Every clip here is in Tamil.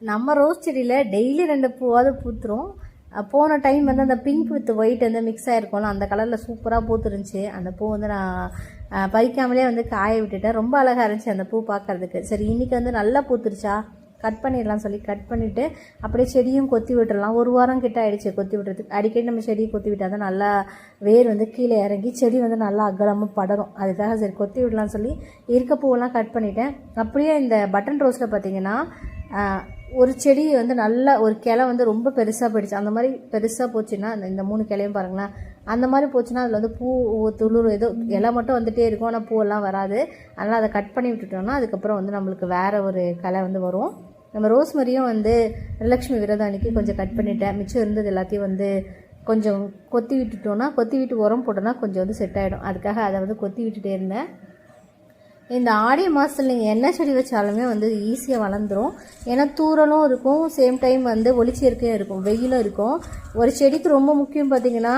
நம்ம ரோஸ் செடியில் டெய்லி 2 பூவாவது பூத்துரும். போன டைம் வந்து அந்த பிங்க் வித் ஒயிட் வந்து மிக்ஸ் ஆகிருக்கும்ல, அந்த கலரில் சூப்பராக பூத்துருந்துச்சு. அந்த பூ வந்து நான் பறிக்காமலே வந்து காய விட்டுட்டேன். ரொம்ப அழகாக இருந்துச்சு அந்த பூ பார்க்குறதுக்கு. சரி இன்றைக்கி வந்து நல்லா பூத்துருச்சா, கட் பண்ணிடலாம் சொல்லி கட் பண்ணிவிட்டு அப்படியே செடியும் கொத்தி விட்டுடலாம். 1 வாரம் கிட்ட ஆகிடுச்சு கொத்தி விட்டுறதுக்கு. அடிக்கடி நம்ம செடியை கொத்தி விட்டால் தான் நல்லா வேர் வந்து கீழே இறங்கி செடி வந்து நல்லா அகலமாக படரும். அதுக்காக சரி கொத்தி விடலாம்னு சொல்லி இருக்க பூவெல்லாம் கட் பண்ணிட்டேன். அப்படியே இந்த பட்டன் ரோஸில் பார்த்திங்கன்னா ஒரு செடி வந்து நல்ல ஒரு கிளை வந்து ரொம்ப பெருசாக போயிடுச்சு. அந்த மாதிரி பெருசாக போச்சுன்னா இந்த 3 கிளையும் பாருங்களேன், அந்த மாதிரி போச்சுன்னா அதில் வந்து பூ துளிர் ஏதோ இலை மட்டும் வந்துகிட்டே இருக்கும், ஆனால் பூவெல்லாம் வராது. அதனால் அதை கட் பண்ணி விட்டுட்டோம்னா அதுக்கப்புறம் வந்து நம்மளுக்கு வேறு ஒரு கிளை வந்து வரும். நம்ம ரோஸ் மரியும் வந்து வரலட்சுமி விரதம் அன்றைக்கி கொஞ்சம் கட் பண்ணிவிட்டேன். மிச்சம் இருந்தது எல்லாத்தையும் வந்து கொஞ்சம் கொத்தி விட்டுட்டோன்னா, கொத்தி விட்டு உரம் போட்டோன்னா கொஞ்சம் வந்து செட் ஆகிடும். அதுக்காக அதை வந்து கொத்தி விட்டுட்டே இருந்தேன். இந்த ஆடி மாதத்தில் நீங்கள் என்ன செடி வச்சாலுமே வந்து ஈஸியாக வளர்ந்துடும். ஏன்னா தூரலும் இருக்கும், சேம் டைம் வந்து ஒளிச்சேர்க்கையும் இருக்கும், வெயிலும் இருக்கும். ஒரு செடிக்கு ரொம்ப முக்கியம் பார்த்திங்கன்னா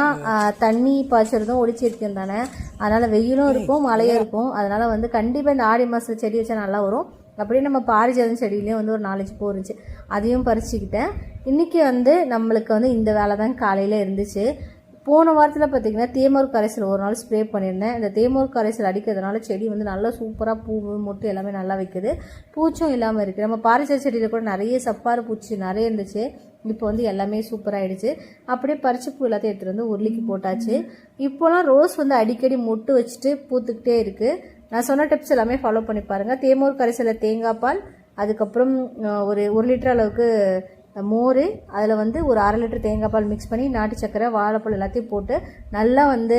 தண்ணி பாய்ச்சறதும் ஒளிச்சேர்க்கையும் தானே. அதனால் வெயிலும் இருக்கும், மழையும் இருக்கும். அதனால் வந்து கண்டிப்பாக இந்த ஆடி மாதத்தில் செடி வச்சா நல்லா வரும். அப்படியே நம்ம பாரிஜாதம் செடியிலையும் வந்து ஒரு 4-5 பூ இருந்துச்சு, அதையும் பறிச்சுக்கிட்டேன். இன்றைக்கி வந்து நம்மளுக்கு வந்து இந்த வேலை தான் காலையில் இருந்துச்சு. போன வாரத்தில் பார்த்திங்கன்னா தேமூர் கரைசல் ஒரு நாள் ஸ்ப்ரே பண்ணியிருந்தேன். இந்த தேமூர் கரைசல் அடிக்கிறதுனால செடி வந்து நல்லா சூப்பராக பூ மொட்டு எல்லாமே நல்லா வைக்குது, பூச்சும் இல்லாமல் இருக்குது. நம்ம பாரிஜாத செடியில் கூட நிறைய சப்பாறு பூச்சி நிறைய இருந்துச்சு, இப்போ வந்து எல்லாமே சூப்பராகிடுச்சு. அப்படியே பறிச்சு பூ எல்லாத்தையும் எடுத்துகிட்டு வந்து உருளிக்கு போட்டாச்சு. இப்போலாம் ரோஸ் வந்து அடிக்கடி மொட்டு வச்சுட்டு பூத்துக்கிட்டே இருக்குது. நான் சொன்ன டிப்ஸ் எல்லாமே ஃபாலோ பண்ணி பாருங்கள். தேமூர் கரைசலில் தேங்காய் பால், அதுக்கப்புறம் ஒரு 1 லிட்டர் அளவுக்கு மோர், அதில் வந்து ஒரு 1/2 லிட்டர் தேங்காய் பால் மிக்ஸ் பண்ணி நாட்டு சக்கரை வாழைப்பழம் எல்லாத்தையும் போட்டு நல்லா வந்து